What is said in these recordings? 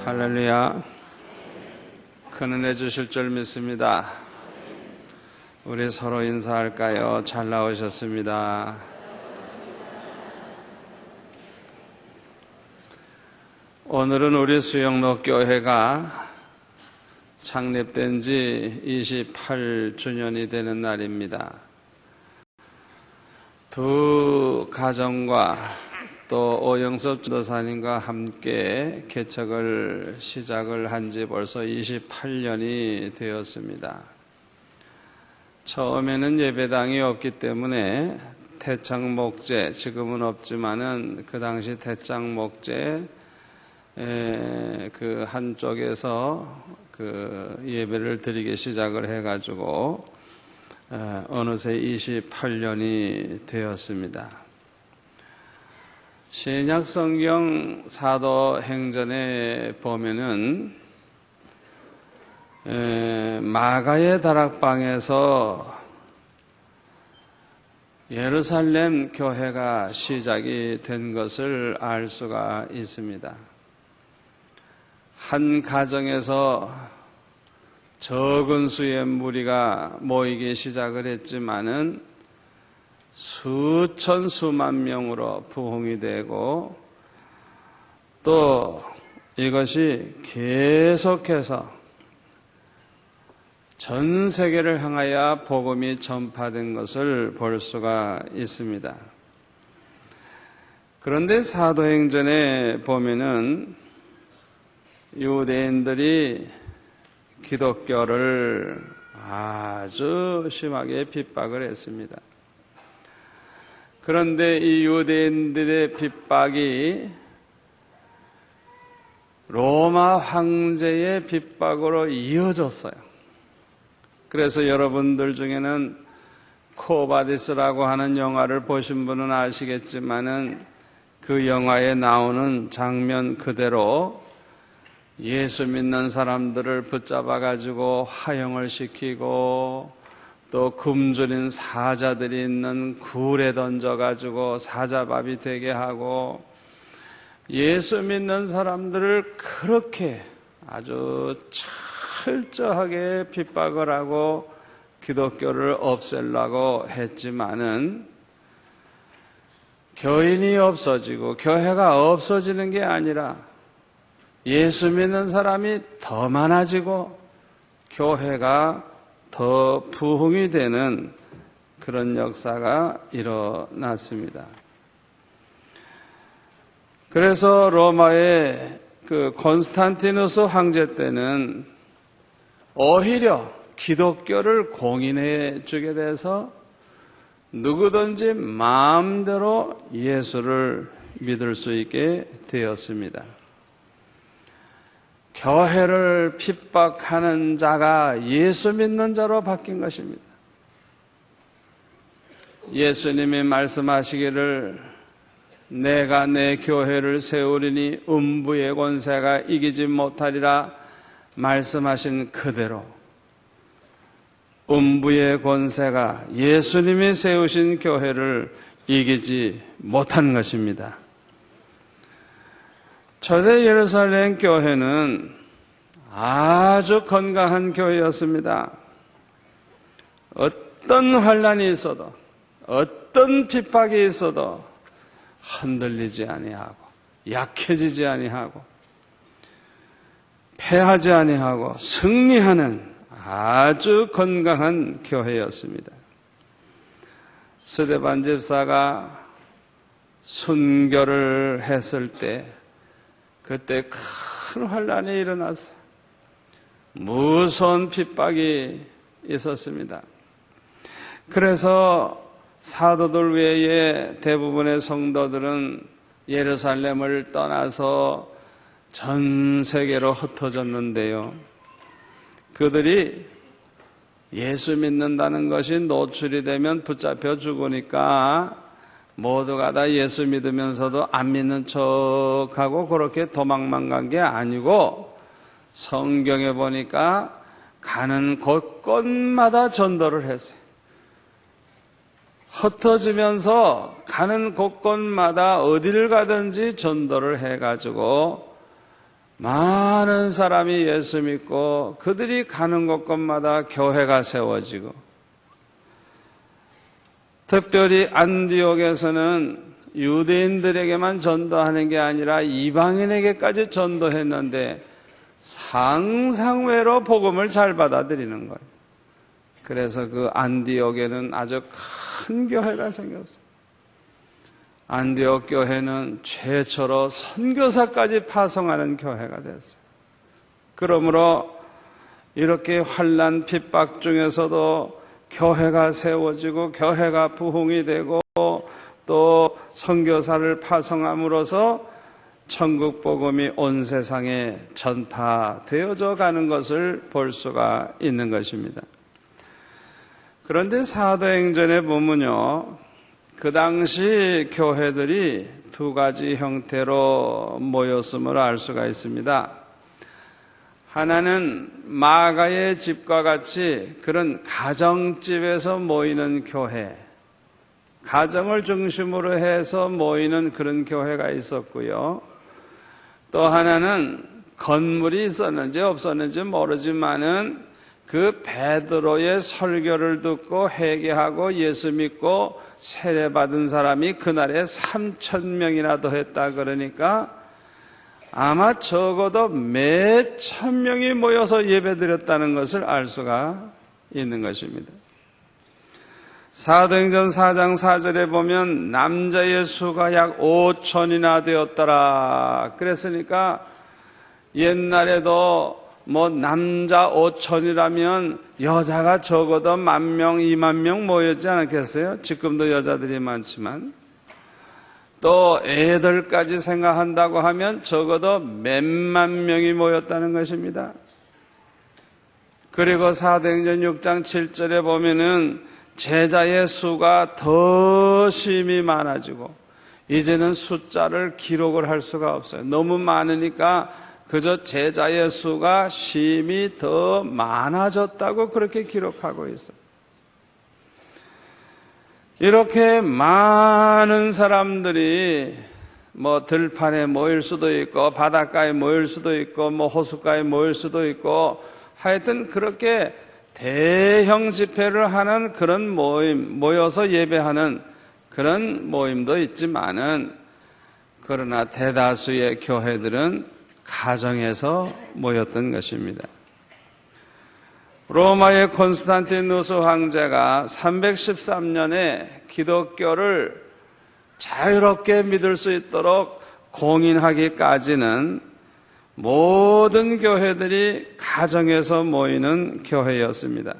할렐루야. 큰 은혜 주실 줄 믿습니다. 우리 서로 인사할까요? 잘 나오셨습니다. 오늘은 우리 수영록교회가 창립된 지 28주년이 되는 날입니다. 두 가정과 또 오영섭 전도사님과 함께 개척을 시작을 한 지 벌써 28년이 되었습니다. 처음에는 예배당이 없기 때문에 태창 목재, 지금은 없지만은 그 당시 태창 목재 그 한쪽에서 그 예배를 드리기 시작을 해가지고 어느새 28년이 되었습니다. 신약성경 사도행전에 보면은 마가의 다락방에서 예루살렘 교회가 시작이 된 것을 알 수가 있습니다. 한 가정에서 적은 수의 무리가 모이기 시작을 했지만은 수천 수만 명으로 부흥이 되고 또 이것이 계속해서 전 세계를 향하여 복음이 전파된 것을 볼 수가 있습니다. 그런데 사도행전에 보면은 유대인들이 기독교를 아주 심하게 핍박을 했습니다. 그런데 이 유대인들의 핍박이 로마 황제의 핍박으로 이어졌어요. 그래서 여러분들 중에는 코바디스라고 하는 영화를 보신 분은 아시겠지만은 그 영화에 나오는 장면 그대로 예수 믿는 사람들을 붙잡아 가지고 화형을 시키고 또 굶주린 사자들이 있는 굴에 던져가지고 사자밥이 되게 하고 예수 믿는 사람들을 그렇게 아주 철저하게 핍박을 하고 기독교를 없애려고 했지만은 교인이 없어지고 교회가 없어지는 게 아니라 예수 믿는 사람이 더 많아지고 교회가 더 부흥이 되는 그런 역사가 일어났습니다. 그래서 로마의 그 콘스탄티누스 황제 때는 오히려 기독교를 공인해 주게 돼서 누구든지 마음대로 예수를 믿을 수 있게 되었습니다. 교회를 핍박하는 자가 예수 믿는 자로 바뀐 것입니다. 예수님이 말씀하시기를 내가 내 교회를 세우리니 음부의 권세가 이기지 못하리라 말씀하신 그대로 음부의 권세가 예수님이 세우신 교회를 이기지 못한 것입니다. 초대 예루살렘 교회는 아주 건강한 교회였습니다. 어떤 환난이 있어도 어떤 핍박이 있어도 흔들리지 아니하고 약해지지 아니하고 패하지 아니하고 승리하는 아주 건강한 교회였습니다. 스데반 집사가 순교를 했을 때 그때 큰 환난이 일어났어요. 무서운 핍박이 있었습니다. 그래서 사도들 외에 대부분의 성도들은 예루살렘을 떠나서 전 세계로 흩어졌는데요. 그들이 예수 믿는다는 것이 노출이 되면 붙잡혀 죽으니까 모두가 다 예수 믿으면서도 안 믿는 척하고 그렇게 도망만 간 게 아니고 성경에 보니까 가는 곳곳마다 전도를 했어요. 흩어지면서 가는 곳곳마다 어디를 가든지 전도를 해가지고 많은 사람이 예수 믿고 그들이 가는 곳곳마다 교회가 세워지고, 특별히 안디옥에서는 유대인들에게만 전도하는 게 아니라 이방인에게까지 전도했는데 상상외로 복음을 잘 받아들이는 거예요. 그래서 그 안디옥에는 아주 큰 교회가 생겼어요. 안디옥 교회는 최초로 선교사까지 파송하는 교회가 됐어요. 그러므로 이렇게 환난 핍박 중에서도 교회가 세워지고 교회가 부흥이 되고 또 선교사를 파송함으로써 천국 복음이 온 세상에 전파되어져 가는 것을 볼 수가 있는 것입니다. 그런데 사도행전에 보면요, 그 당시 교회들이 두 가지 형태로 모였음을 알 수가 있습니다. 하나는 마가의 집과 같이 그런 가정집에서 모이는 교회, 가정을 중심으로 해서 모이는 그런 교회가 있었고요. 또 하나는 건물이 있었는지 없었는지 모르지만은 그 베드로의 설교를 듣고 회개하고 예수 믿고 세례받은 사람이 그날에 3,000명이나 더했다 그러니까 아마 적어도 몇 1,000명이 모여서 예배드렸다는 것을 알 수가 있는 것입니다. 사도행전 4장 4절에 보면 남자의 수가 약 5,000이나 되었더라. 그랬으니까 옛날에도 남자 5,000이라면 여자가 적어도 10,000명, 20,000명 모였지 않았겠어요? 지금도 여자들이 많지만. 또 애들까지 생각한다고 하면 적어도 몇만 명이 모였다는 것입니다. 그리고 사도행전 6장 7절에 보면은 제자의 수가 더 심히 많아지고 이제는 숫자를 기록을 할 수가 없어요. 너무 많으니까 그저 제자의 수가 심히 더 많아졌다고 그렇게 기록하고 있어요. 이렇게 많은 사람들이 들판에 모일 수도 있고 바닷가에 모일 수도 있고 호숫가에 모일 수도 있고 하여튼 그렇게 대형 집회를 하는 그런 모임, 모여서 예배하는 그런 모임도 있지만은 그러나 대다수의 교회들은 가정에서 모였던 것입니다. 로마의 콘스탄티누스 황제가 313년에 기독교를 자유롭게 믿을 수 있도록 공인하기까지는 모든 교회들이 가정에서 모이는 교회였습니다.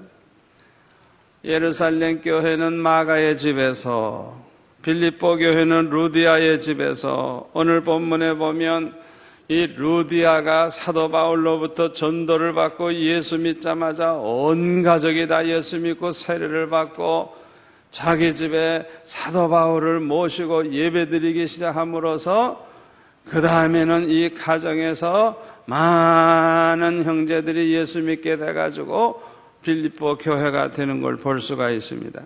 예루살렘 교회는 마가의 집에서, 빌립보 교회는 루디아의 집에서, 오늘 본문에 보면 이 루디아가 사도 바울로부터 전도를 받고 예수 믿자마자 온 가족이 다 예수 믿고 세례를 받고 자기 집에 사도 바울을 모시고 예배드리기 시작함으로써 그 다음에는 이 가정에서 많은 형제들이 예수 믿게 돼가지고 빌립보 교회가 되는 걸 볼 수가 있습니다.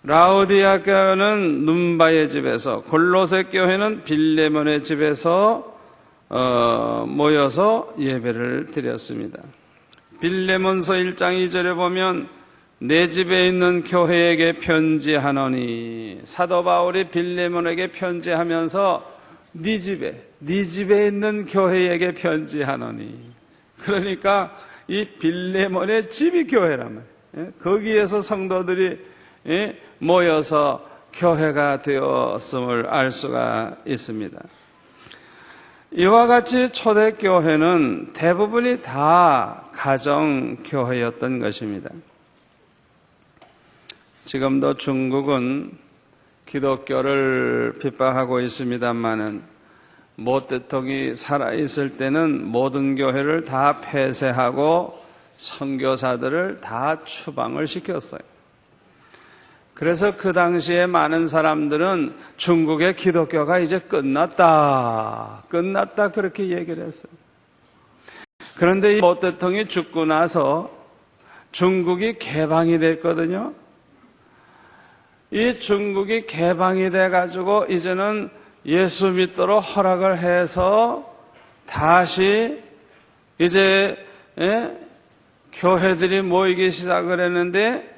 라우디아 교회는 눈바의 집에서, 골로새 교회는 빌레몬의 집에서 모여서 예배를 드렸습니다. 빌레몬서 1장 2절에 보면 내 집에 있는 교회에게 편지하노니, 사도 바울이 빌레몬에게 편지하면서 네 집에 있는 교회에게 편지하노니, 그러니까 이 빌레몬의 집이 교회란 말이에요. 거기에서 성도들이 모여서 교회가 되었음을 알 수가 있습니다. 이와 같이 초대교회는 대부분이 다 가정교회였던 것입니다. 지금도 중국은 기독교를 핍박하고 있습니다만은 모 대통령이 살아있을 때는 모든 교회를 다 폐쇄하고 선교사들을 다 추방을 시켰어요. 그래서 그 당시에 많은 사람들은 중국의 기독교가 이제 끝났다 그렇게 얘기를 했어요. 그런데 이 모 대통령이 죽고 나서 중국이 개방이 됐거든요. 이 중국이 개방이 돼가지고 이제는 예수 믿도록 허락을 해서 다시 이제 교회들이 모이기 시작을 했는데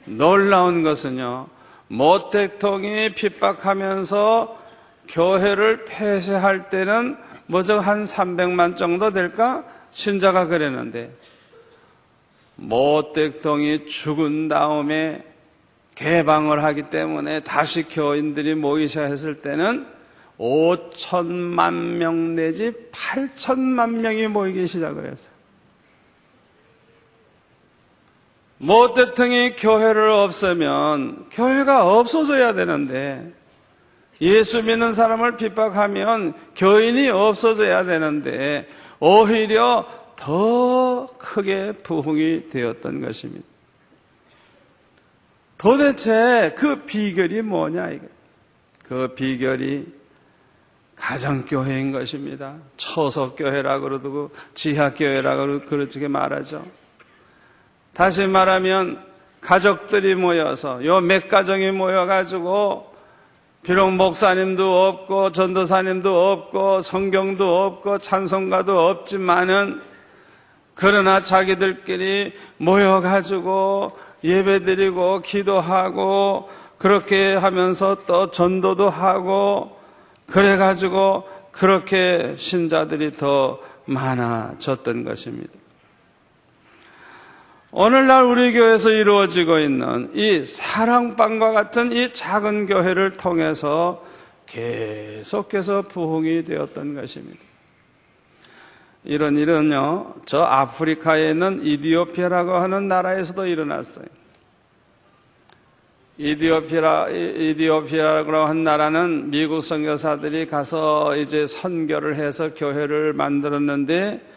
놀라운 것은요, 모택동이 핍박하면서 교회를 폐쇄할 때는 뭐죠? 한 300만 정도 될까? 신자가 그랬는데 모택동이 죽은 다음에 개방을 하기 때문에 다시 교인들이 모이기 시작했을 때는 5천만 명 내지 8천만 명이 모이기 시작을 했어요. 모택동이 교회를 없애면 교회가 없어져야 되는데, 예수 믿는 사람을 핍박하면 교인이 없어져야 되는데 오히려 더 크게 부흥이 되었던 것입니다. 도대체 그 비결이 뭐냐 이게? 그 비결이 가정교회인 것입니다. 초석교회라고 그러고 지하교회라고 그렇게 말하죠. 다시 말하면 가족들이 모여서 요 몇 가정이 모여가지고 비록 목사님도 없고 전도사님도 없고 성경도 없고 찬송가도 없지만은 그러나 자기들끼리 모여가지고 예배드리고 기도하고 그렇게 하면서 또 전도도 하고 그래가지고 그렇게 신자들이 더 많아졌던 것입니다. 오늘날 우리 교회에서 이루어지고 있는 이 사랑방과 같은 이 작은 교회를 통해서 계속해서 부흥이 되었던 것입니다. 이런 일은요, 저 아프리카에 있는 이디오피아라고 하는 나라에서도 일어났어요. 이디오피아라고 하는 나라는 미국 선교사들이 가서 이제 선교를 해서 교회를 만들었는데,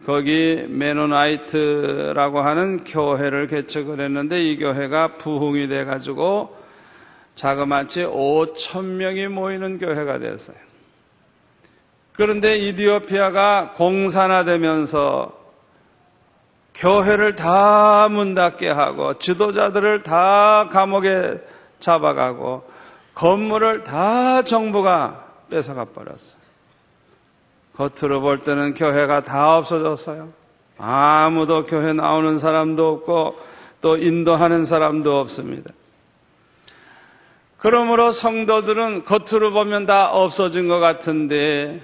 거기 메노나이트라고 하는 교회를 개척을 했는데, 이 교회가 부흥이 돼가지고 자그마치 5,000명이 모이는 교회가 됐어요. 그런데 이디오피아가 공산화되면서 교회를 다 문 닫게 하고 지도자들을 다 감옥에 잡아가고 건물을 다 정부가 뺏어가 버렸어요. 겉으로 볼 때는 교회가 다 없어졌어요. 아무도 교회 나오는 사람도 없고 또 인도하는 사람도 없습니다. 그러므로 성도들은 겉으로 보면 다 없어진 것 같은데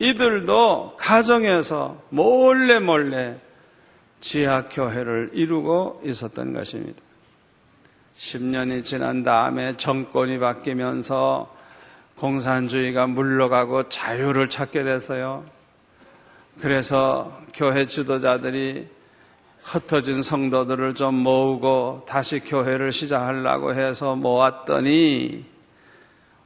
이들도 가정에서 몰래 지하교회를 이루고 있었던 것입니다. 10년이 지난 다음에 정권이 바뀌면서 공산주의가 물러가고 자유를 찾게 됐어요. 그래서 교회 지도자들이 흩어진 성도들을 좀 모으고 다시 교회를 시작하려고 해서 모았더니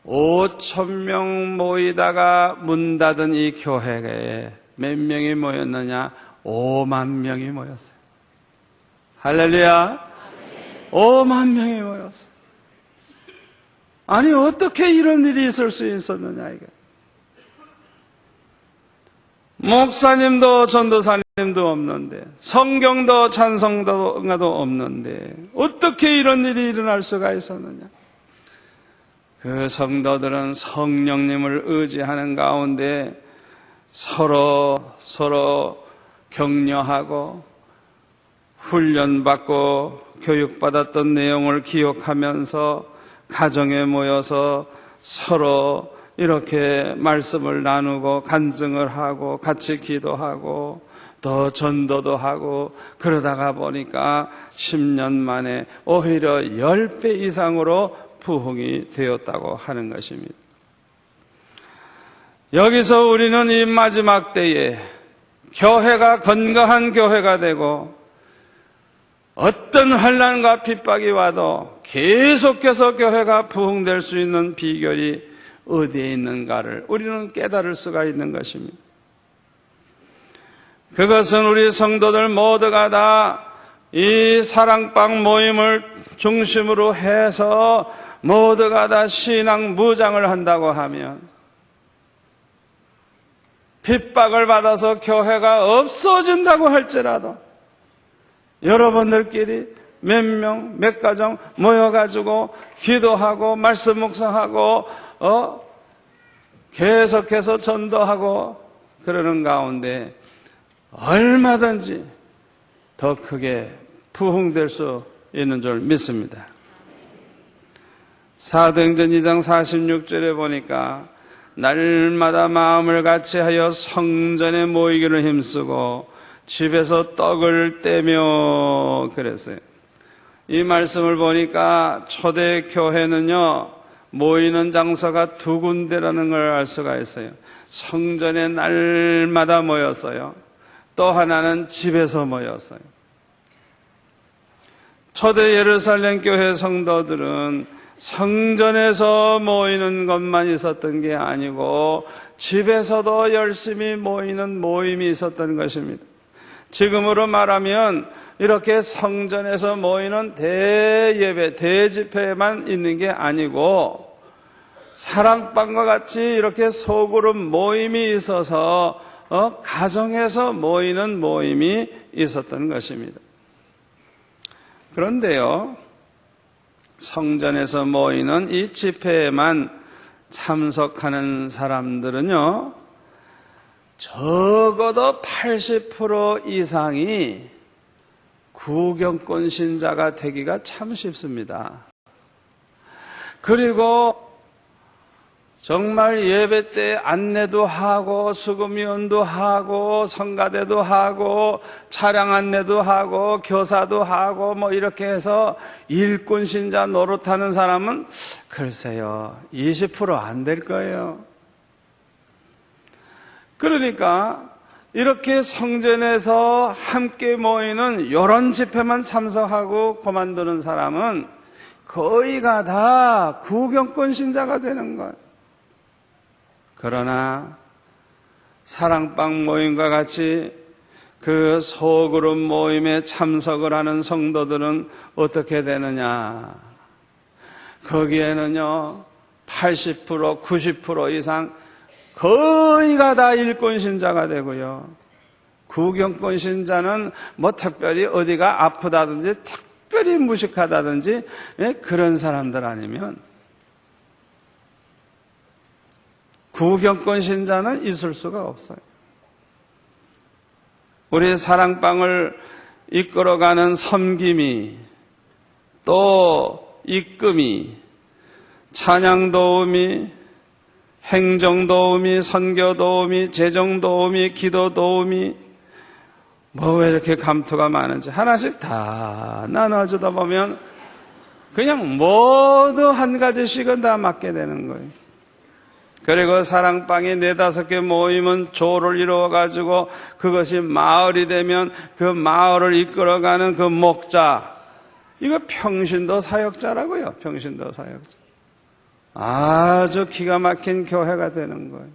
5,000명 모이다가 문 닫은 이 교회에 몇 명이 모였느냐? 5만 명이 모였어요. 할렐루야. 5만 명이 모였어요. 아니 어떻게 이런 일이 있을 수 있었느냐 이게. 목사님도 전도사님도 없는데 성경도 찬송가도 없는데 어떻게 이런 일이 일어날 수가 있었느냐. 그 성도들은 성령님을 의지하는 가운데 서로 격려하고 훈련받고 교육받았던 내용을 기억하면서 가정에 모여서 서로 이렇게 말씀을 나누고 간증을 하고 같이 기도하고 또 전도도 하고 그러다가 보니까 10년 만에 오히려 10배 이상으로 부흥이 되었다고 하는 것입니다. 여기서 우리는 이 마지막 때에 교회가 건강한 교회가 되고 어떤 환난과 핍박이 와도 계속해서 교회가 부흥될 수 있는 비결이 어디에 있는가를 우리는 깨달을 수가 있는 것입니다. 그것은 우리 성도들 모두가 다 이 사랑방 모임을 중심으로 해서 모두가 다 신앙 무장을 한다고 하면 핍박을 받아서 교회가 없어진다고 할지라도 여러분들끼리 몇 명, 몇 가정 모여가지고 기도하고 말씀 묵상하고 계속해서 전도하고 그러는 가운데 얼마든지 더 크게 부흥될 수 있는 줄 믿습니다. 사도행전 2장 46절에 보니까 날마다 마음을 같이하여 성전에 모이기를 힘쓰고 집에서 떡을 떼며 그랬어요. 이 말씀을 보니까 초대 교회는요, 모이는 장소가 두 군데라는 걸 알 수가 있어요. 성전에 날마다 모였어요. 또 하나는 집에서 모였어요. 초대 예루살렘 교회 성도들은 성전에서 모이는 것만 있었던 게 아니고 집에서도 열심히 모이는 모임이 있었던 것입니다. 지금으로 말하면 이렇게 성전에서 모이는 대예배, 대집회만 있는 게 아니고 사랑방과 같이 이렇게 소그룹 모임이 있어서 가정에서 모이는 모임이 있었던 것입니다. 그런데요, 성전에서 모이는 이 집회에만 참석하는 사람들은요, 적어도 80% 이상이 구경권 신자가 되기가 참 쉽습니다. 그리고 정말 예배 때 안내도 하고 수금위원도 하고 성가대도 하고 차량 안내도 하고 교사도 하고 뭐 이렇게 해서 일꾼 신자 노릇하는 사람은 글쎄요 20% 안 될 거예요. 그러니까 이렇게 성전에서 함께 모이는 이런 집회만 참석하고 그만두는 사람은 거의가 다 구경권 신자가 되는 거예요. 그러나 사랑방 모임과 같이 그 소그룹 모임에 참석을 하는 성도들은 어떻게 되느냐? 거기에는요 80%, 90% 이상 거의가 다 일꾼 신자가 되고요. 구경권 신자는 뭐 특별히 어디가 아프다든지 특별히 무식하다든지 그런 사람들 아니면 구경권 신자는 있을 수가 없어요. 우리 사랑방을 이끌어가는 섬김이, 또 입금이, 찬양 도우미, 행정 도우미, 선교 도우미, 재정 도우미, 기도 도우미, 뭐 왜 이렇게 감투가 많은지 하나씩 다 나눠주다 보면 그냥 모두 한 가지씩은 다 맡게 되는 거예요. 그리고 사랑방이 4-5개 모이면 조를 이루어가지고 그것이 마을이 되면 그 마을을 이끌어가는 그 목자, 이거 평신도 사역자라고요. 평신도 사역자. 아주 기가 막힌 교회가 되는 거예요.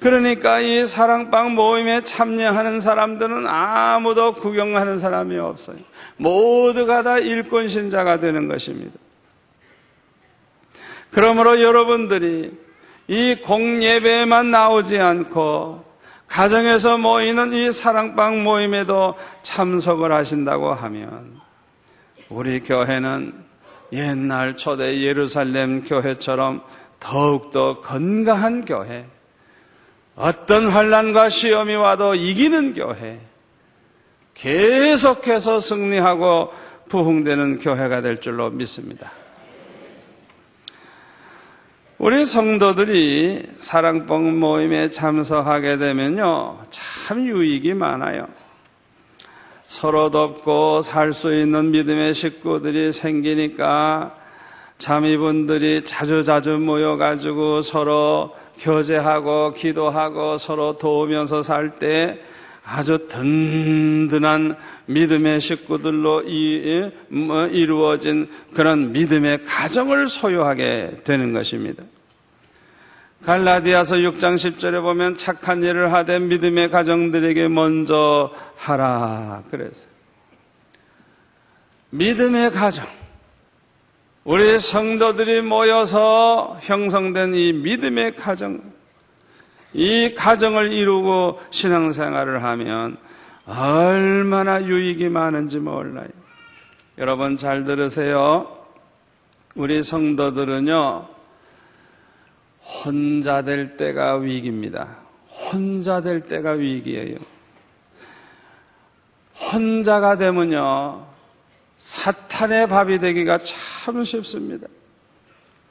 그러니까 이 사랑방 모임에 참여하는 사람들은 아무도 구경하는 사람이 없어요. 모두가 다 일꾼 신자가 되는 것입니다. 그러므로 여러분들이 이 공예배에만 나오지 않고 가정에서 모이는 이 사랑방 모임에도 참석을 하신다고 하면 우리 교회는 옛날 초대 예루살렘 교회처럼 더욱더 건강한 교회, 어떤 환난과 시험이 와도 이기는 교회, 계속해서 승리하고 부흥되는 교회가 될 줄로 믿습니다. 우리 성도들이 사랑방 모임에 참석하게 되면요, 참 유익이 많아요. 서로 돕고 살 수 있는 믿음의 식구들이 생기니까 자매분들이 자주자주 모여가지고 서로 교제하고 기도하고 서로 도우면서 살 때 아주 든든한 믿음의 식구들로 이루어진 그런 믿음의 가정을 소유하게 되는 것입니다. 갈라디아서 6장 10절에 보면 착한 일을 하되 믿음의 가정들에게 먼저 하라 그랬어요. 믿음의 가정, 우리 성도들이 모여서 형성된 이 믿음의 가정, 이 가정을 이루고 신앙생활을 하면 얼마나 유익이 많은지 몰라요. 여러분 잘 들으세요. 우리 성도들은요, 혼자 될 때가 위기입니다. 혼자 될 때가 위기예요. 혼자가 되면요, 사탄의 밥이 되기가 참 쉽습니다.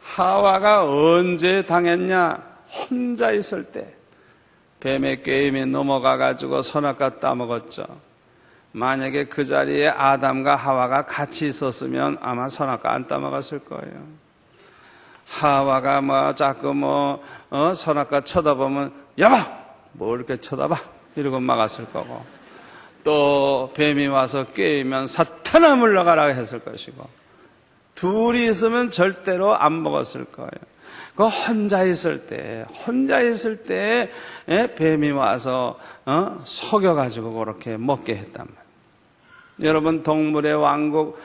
하와가 언제 당했냐? 혼자 있을 때. 뱀의 꾀임에 넘어가가지고 선악과 따먹었죠. 만약에 그 자리에 아담과 하와가 같이 있었으면 아마 선악과 안 따먹었을 거예요. 하와가 자꾸 선악과 쳐다보면, 여보! 뭐 이렇게 쳐다봐? 이러고 막았을 거고. 또 뱀이 와서 꾀이면 사탄아 물러가라 했을 것이고. 둘이 있으면 절대로 안 먹었을 거예요. 그 혼자 있을 때 뱀이 와서 속여가지고 그렇게 먹게 했단 말이에요. 여러분 동물의 왕국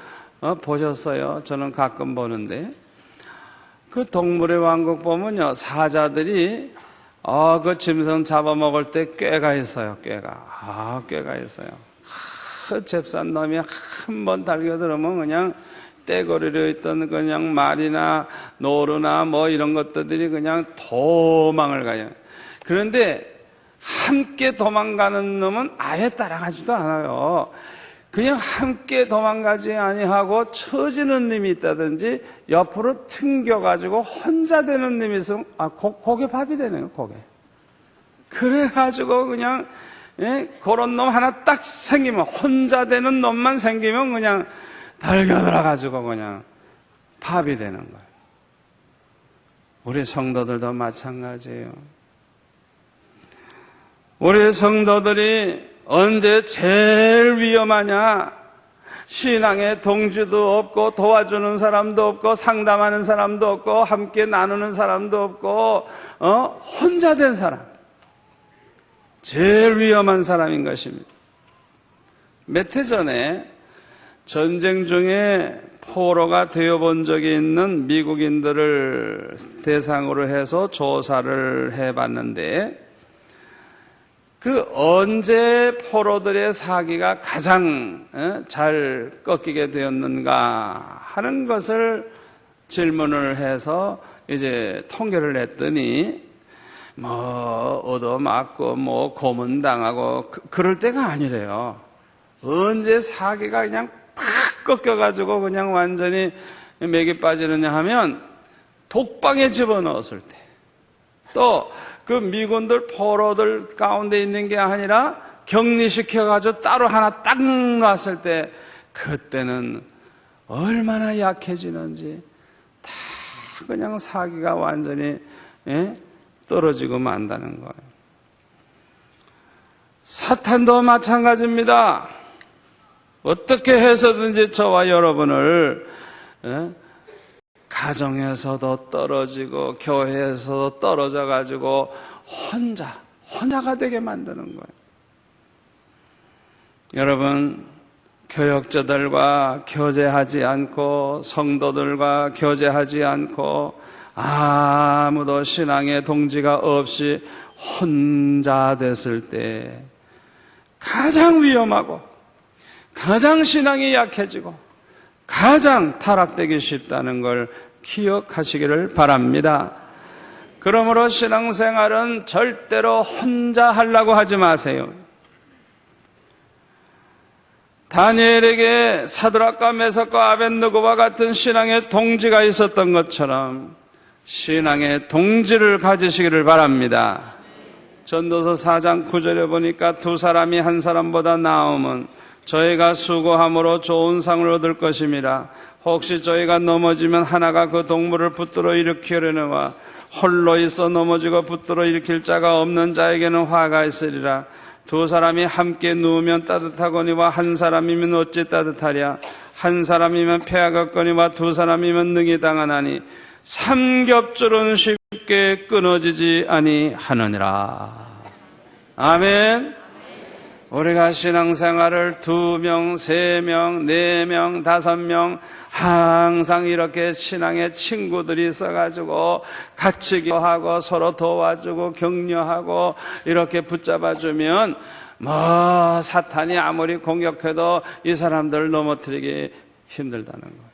보셨어요? 저는 가끔 보는데 그 동물의 왕국 보면요, 사자들이 그 짐승 잡아먹을 때 꾀가 있어요. 꾀가 있어요. 그 잽싼 놈이 한 번 달겨들으면 그냥 떼거리로 있던 그냥 말이나 노루나 뭐 이런 것들이 그냥 도망을 가요. 그런데 함께 도망가는 놈은 아예 따라가지도 않아요. 그냥 함께 도망가지 아니하고 처지는 님이 있다든지 옆으로 튕겨가지고 혼자 되는 님이 있으면 그게 밥이 되네요. 그게. 그래가지고 그냥 그런 놈 하나 딱 생기면, 혼자 되는 놈만 생기면 그냥 달겨들어가지고 그냥 밥이 되는 거예요. 우리 성도들도 마찬가지예요. 우리 성도들이 언제 제일 위험하냐? 신앙의 동지도 없고 도와주는 사람도 없고 상담하는 사람도 없고 함께 나누는 사람도 없고 혼자 된 사람, 제일 위험한 사람인 것입니다. 몇 해 전에 전쟁 중에 포로가 되어본 적이 있는 미국인들을 대상으로 해서 조사를 해봤는데, 언제 포로들의 사기가 가장 잘 꺾이게 되었는가 하는 것을 질문을 해서 이제 통계를 냈더니 얻어맞고 고문당하고 그럴 때가 아니래요. 언제 사기가 그냥 팍 꺾여가지고 그냥 완전히 맥이 빠지느냐 하면 독방에 집어넣었을 때, 또 그 미군들 포로들 가운데 있는 게 아니라 격리시켜가지고 따로 하나 딱 놨을 때, 그때는 얼마나 약해지는지 다 그냥 사기가 완전히 떨어지고 만다는 거예요. 사탄도 마찬가지입니다. 어떻게 해서든지 저와 여러분을 가정에서도 떨어지고 교회에서도 떨어져 가지고 혼자가 되게 만드는 거예요. 여러분, 교역자들과 교제하지 않고 성도들과 교제하지 않고 아무도 신앙의 동지가 없이 혼자 됐을 때 가장 위험하고 가장 신앙이 약해지고 가장 타락되기 쉽다는 걸 기억하시기를 바랍니다. 그러므로 신앙생활은 절대로 혼자 하려고 하지 마세요. 다니엘에게 사드락과 메삭과 아벳느고와 같은 신앙의 동지가 있었던 것처럼 신앙의 동지를 가지시기를 바랍니다. 전도서 4장 9절에 보니까 두 사람이 한 사람보다 나으면 저희가 수고함으로 좋은 상을 얻을 것임이라. 혹시 저희가 넘어지면 하나가 그 동물을 붙들어 일으키려니와 홀로 있어 넘어지고 붙들어 일으킬 자가 없는 자에게는 화가 있으리라. 두 사람이 함께 누우면 따뜻하거니와 한 사람이면 어찌 따뜻하랴. 한 사람이면 패하겠거니와 두 사람이면 능히 당하나니 삼겹줄은 쉽게 끊어지지 아니하느니라. 아멘. 우리가 신앙생활을 2명, 3명, 4명, 5명 항상 이렇게 신앙의 친구들이 있어가지고 같이 기도하고 서로 도와주고 격려하고 이렇게 붙잡아주면 사탄이 아무리 공격해도 이 사람들을 넘어뜨리기 힘들다는 거예요.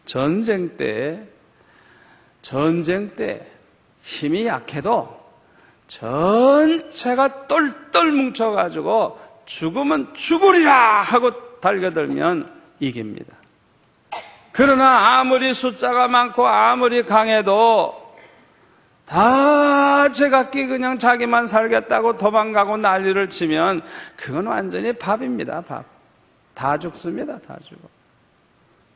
전쟁 때 힘이 약해도 전체가 똘똘 뭉쳐가지고 죽으면 죽으리라 하고 달겨들면 이깁니다. 그러나 아무리 숫자가 많고 아무리 강해도 다 제각기 그냥 자기만 살겠다고 도망가고 난리를 치면 그건 완전히 밥입니다. 밥. 다 죽습니다. 다 죽어.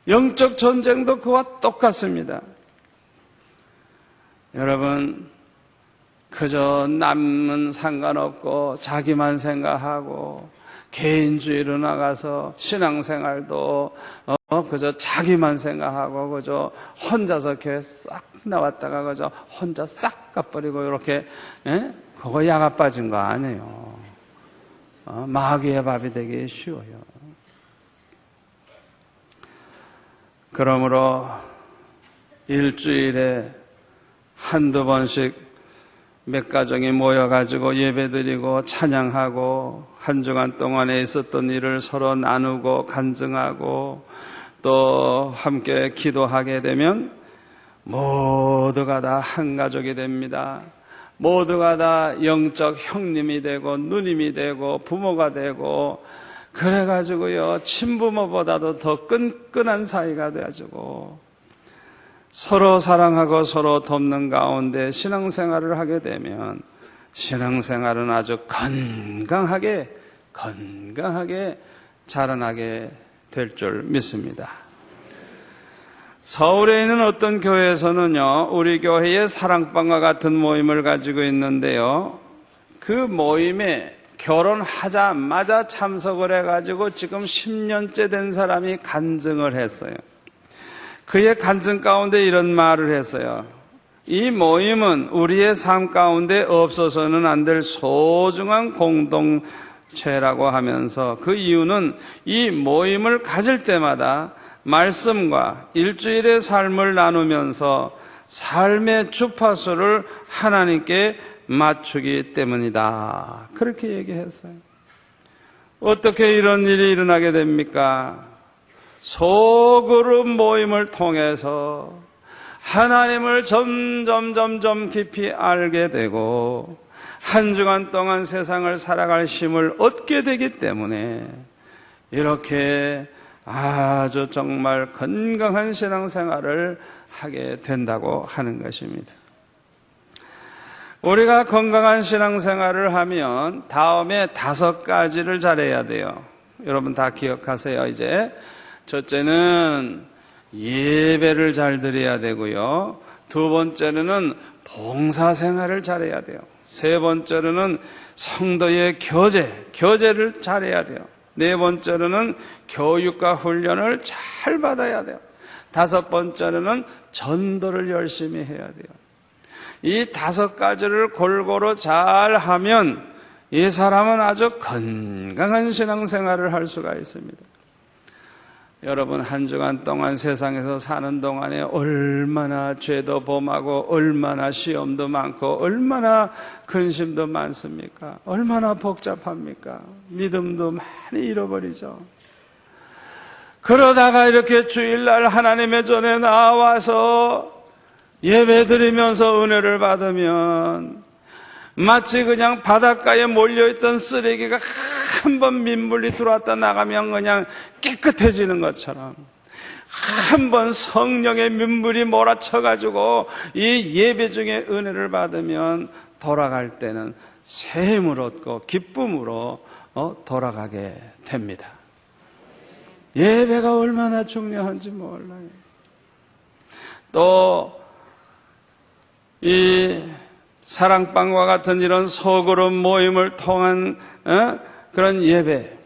영적 전쟁도 그와 똑같습니다. 여러분, 그저 남은 상관없고 자기만 생각하고 개인주의로 나가서 신앙생활도 그저 자기만 생각하고 그저 혼자서 교회 싹 나왔다가 그저 혼자 싹 가버리고 이렇게 그거 야가 빠진 거 아니에요. 마귀의 밥이 되기 쉬워요. 그러므로 일주일에 한두 번씩 몇 가정이 모여가지고 예배드리고 찬양하고 한 주간 동안에 있었던 일을 서로 나누고 간증하고 또 함께 기도하게 되면 모두가 다 한 가족이 됩니다. 모두가 다 영적 형님이 되고 누님이 되고 부모가 되고 그래가지고요 친부모보다도 더 끈끈한 사이가 돼가지고 서로 사랑하고 서로 돕는 가운데 신앙생활을 하게 되면 신앙생활은 아주 건강하게 자라나게 될 줄 믿습니다. 서울에 있는 어떤 교회에서는요, 우리 교회의 사랑방과 같은 모임을 가지고 있는데요, 그 모임에 결혼하자마자 참석을 해가지고 지금 10년째 된 사람이 간증을 했어요. 그의 간증 가운데 이런 말을 했어요. 이 모임은 우리의 삶 가운데 없어서는 안 될 소중한 공동체라고 하면서 그 이유는 이 모임을 가질 때마다 말씀과 일주일의 삶을 나누면서 삶의 주파수를 하나님께 맞추기 때문이다. 그렇게 얘기했어요. 어떻게 이런 일이 일어나게 됩니까? 소그룹 모임을 통해서 하나님을 점점 깊이 알게 되고 한 주간 동안 세상을 살아갈 힘을 얻게 되기 때문에 이렇게 아주 정말 건강한 신앙생활을 하게 된다고 하는 것입니다. 우리가 건강한 신앙생활을 하면 다음에 5가지를 잘해야 돼요. 여러분 다 기억하세요. 이제 첫째는 예배를 잘 드려야 되고요. 두 번째로는 봉사생활을 잘해야 돼요. 세 번째로는 성도의 교제를 잘해야 돼요. 네 번째로는 교육과 훈련을 잘 받아야 돼요. 다섯 번째로는 전도를 열심히 해야 돼요. 이 5가지를 골고루 잘 하면 이 사람은 아주 건강한 신앙생활을 할 수가 있습니다. 여러분 한 주간 동안 세상에서 사는 동안에 얼마나 죄도 범하고 얼마나 시험도 많고 얼마나 근심도 많습니까? 얼마나 복잡합니까? 믿음도 많이 잃어버리죠. 그러다가 이렇게 주일날 하나님의 전에 나와서 예배드리면서 은혜를 받으면 마치 그냥 바닷가에 몰려있던 쓰레기가 한 번 민물이 들어왔다 나가면 그냥 깨끗해지는 것처럼 한 번 성령의 민물이 몰아쳐가지고 이 예배 중에 은혜를 받으면 돌아갈 때는 새 힘을 얻고 기쁨으로 돌아가게 됩니다. 예배가 얼마나 중요한지 몰라요. 또 이 사랑방과 같은 이런 소그룹 모임을 통한 그런 예배,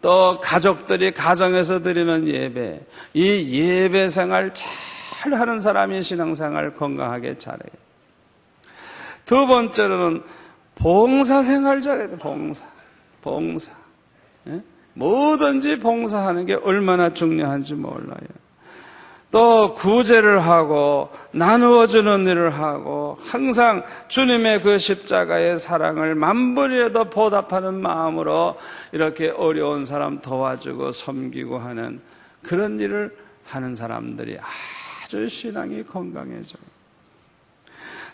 또 가족들이 가정에서 드리는 예배, 이 예배 생활 잘 하는 사람이 신앙생활 건강하게 잘해요. 두 번째로는 봉사생활 잘해야 돼요. 봉사. 뭐든지 봉사하는 게 얼마나 중요한지 몰라요. 또 구제를 하고 나누어주는 일을 하고 항상 주님의 그 십자가의 사랑을 만번이라도 보답하는 마음으로 이렇게 어려운 사람 도와주고 섬기고 하는 그런 일을 하는 사람들이 아주 신앙이 건강해져요.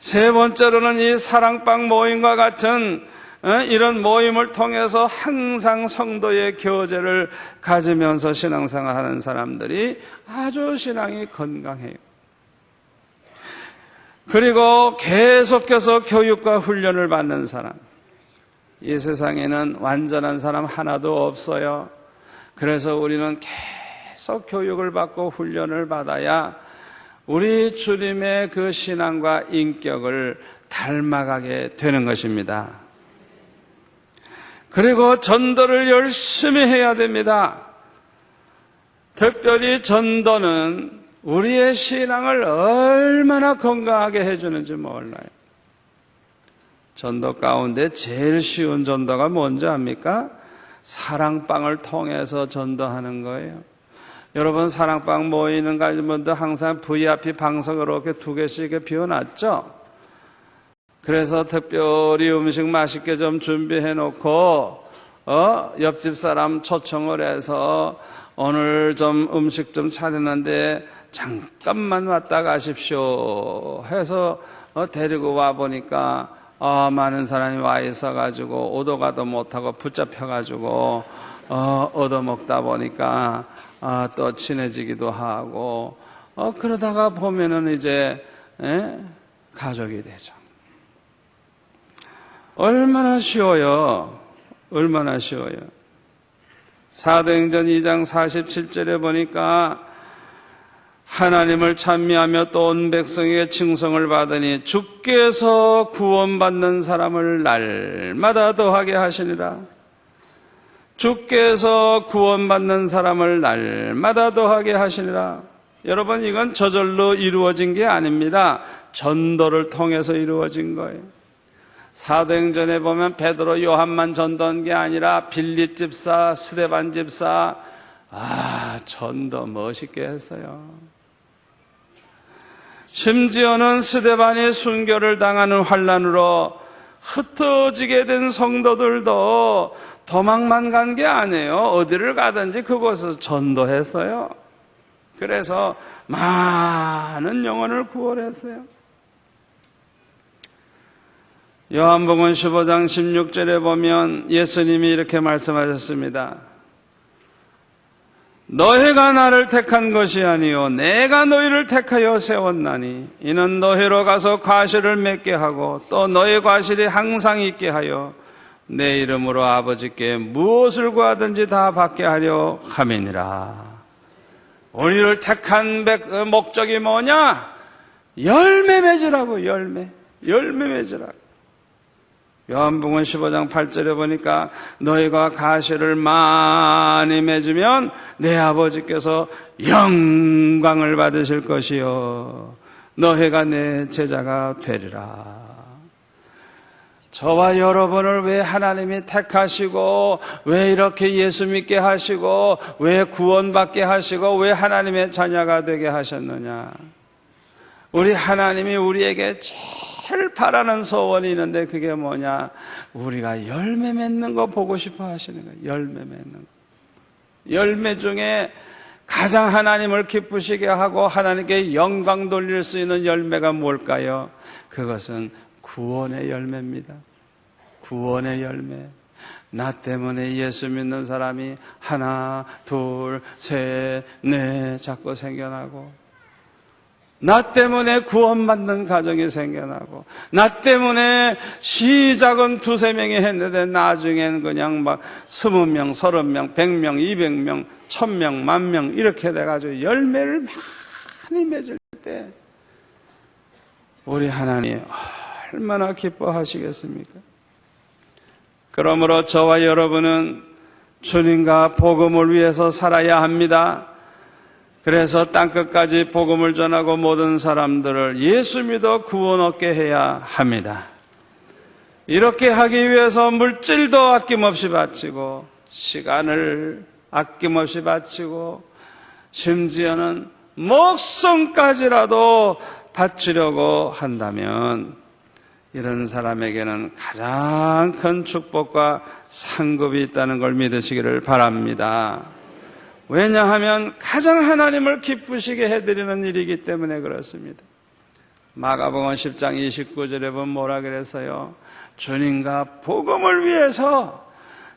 세 번째로는 이 사랑방 모임과 같은 이런 모임을 통해서 항상 성도의 교제를 가지면서 신앙생활하는 사람들이 아주 신앙이 건강해요. 그리고 계속해서 교육과 훈련을 받는 사람. 이 세상에는 완전한 사람 하나도 없어요. 그래서 우리는 계속 교육을 받고 훈련을 받아야 우리 주님의 그 신앙과 인격을 닮아가게 되는 것입니다. 그리고 전도를 열심히 해야 됩니다. 특별히 전도는 우리의 신앙을 얼마나 건강하게 해주는지 몰라요. 전도 가운데 제일 쉬운 전도가 뭔지 압니까? 사랑방을 통해서 전도하는 거예요. 여러분 사랑방 모이는 가지분들 항상 VIP 방석으로 이렇게 2개씩 비워놨죠? 그래서 특별히 음식 맛있게 좀 준비해 놓고 옆집 사람 초청을 해서 오늘 좀 음식 좀 차리는데 잠깐만 왔다 가십시오 해서 데리고 와 보니까 많은 사람이 와 있어가지고 오도 가도 못하고 붙잡혀가지고 얻어먹다 보니까 또 친해지기도 하고 그러다가 보면은 이제 가족이 되죠. 얼마나 쉬워요. 얼마나 쉬워요. 사도행전 2장 47절에 보니까 하나님을 찬미하며 또 온 백성에게 칭송을 받으니 주께서 구원받는 사람을 날마다 더하게 하시니라. 주께서 구원받는 사람을 날마다 더하게 하시니라. 여러분 이건 저절로 이루어진 게 아닙니다. 전도를 통해서 이루어진 거예요. 사도행전에 보면 베드로, 요한만 전도한 게 아니라 빌립 집사, 스데반 집사 전도 멋있게 했어요. 심지어는 스데반이 순교를 당하는 환난으로 흩어지게 된 성도들도 도망만 간 게 아니에요. 어디를 가든지 그곳에서 전도했어요. 그래서 많은 영혼을 구원했어요. 요한복음 15장 16절에 보면 예수님이 이렇게 말씀하셨습니다. 너희가 나를 택한 것이 아니요 내가 너희를 택하여 세웠나니 이는 너희로 가서 과실을 맺게 하고 또 너희 과실이 항상 있게 하여 내 이름으로 아버지께 무엇을 구하든지 다 받게 하려 함이니라. 우리를 택한 목적이 뭐냐? 열매 맺으라고. 열매 맺으라고. 요한복음 15장 8절에 보니까 너희가 가시를 많이 맺으면 내 아버지께서 영광을 받으실 것이요 너희가 내 제자가 되리라. 저와 여러분을 왜 하나님이 택하시고 왜 이렇게 예수 믿게 하시고 왜 구원받게 하시고 왜 하나님의 자녀가 되게 하셨느냐? 우리 하나님이 우리에게 제일 바라는 소원이 있는데 그게 뭐냐? 우리가 열매 맺는 거 보고 싶어 하시는 거예요. 열매 맺는 거. 열매 중에 가장 하나님을 기쁘시게 하고 하나님께 영광 돌릴 수 있는 열매가 뭘까요? 그것은 구원의 열매입니다. 구원의 열매. 나 때문에 예수 믿는 사람이 하나, 둘, 셋, 넷 자꾸 생겨나고 나 때문에 구원받는 가정이 생겨나고 나 때문에 시작은 2-3명이 했는데 나중엔 그냥 막 20명, 30명, 100명, 200명, 1000명, 10,000명 이렇게 돼가지고 열매를 많이 맺을 때 우리 하나님 얼마나 기뻐하시겠습니까? 그러므로 저와 여러분은 주님과 복음을 위해서 살아야 합니다. 그래서 땅끝까지 복음을 전하고 모든 사람들을 예수 믿어 구원 얻게 해야 합니다. 이렇게 하기 위해서 물질도 아낌없이 바치고 시간을 아낌없이 바치고 심지어는 목숨까지라도 바치려고 한다면 이런 사람에게는 가장 큰 축복과 상급이 있다는 걸 믿으시기를 바랍니다. 왜냐하면 가장 하나님을 기쁘시게 해드리는 일이기 때문에 그렇습니다. 마가복음 10장 29절에 보면 뭐라 그랬어요? 주님과 복음을 위해서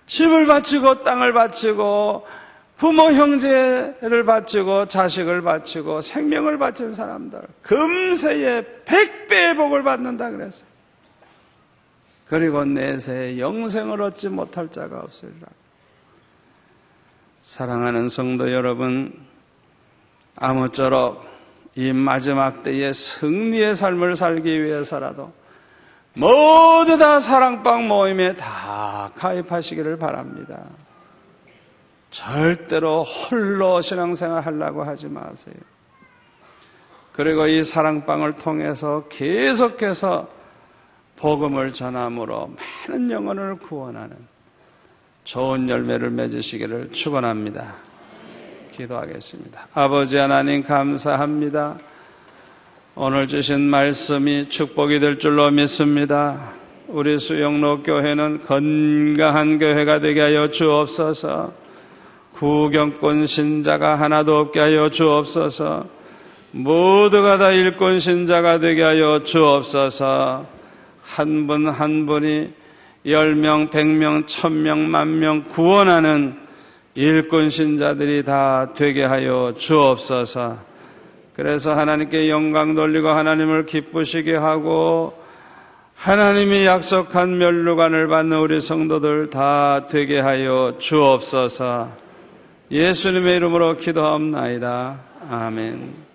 집을 바치고 땅을 바치고 부모 형제를 바치고 자식을 바치고 생명을 바친 사람들 금세에 100배의 복을 받는다 그랬어요. 그리고 내세에 영생을 얻지 못할 자가 없으리라. 사랑하는 성도 여러분, 아무쪼록 이 마지막 때의 승리의 삶을 살기 위해서라도 모두 다 사랑방 모임에 다 가입하시기를 바랍니다. 절대로 홀로 신앙생활 하려고 하지 마세요. 그리고 이 사랑방을 통해서 계속해서 복음을 전함으로 많은 영혼을 구원하는 좋은 열매를 맺으시기를 축원합니다. 기도하겠습니다. 아버지 하나님 감사합니다. 오늘 주신 말씀이 축복이 될 줄로 믿습니다. 우리 수영로 교회는 건강한 교회가 되게 하여 주옵소서. 구경꾼 신자가 하나도 없게 하여 주옵소서. 모두가 다 일꾼 신자가 되게 하여 주옵소서. 한 분 한 분이 10명, 100명, 1000명, 10,000명 구원하는 일꾼 신자들이 다 되게 하여 주옵소서. 그래서 하나님께 영광 돌리고 하나님을 기쁘시게 하고 하나님이 약속한 멸류관을 받는 우리 성도들 다 되게 하여 주옵소서. 예수님의 이름으로 기도하옵나이다. 아멘.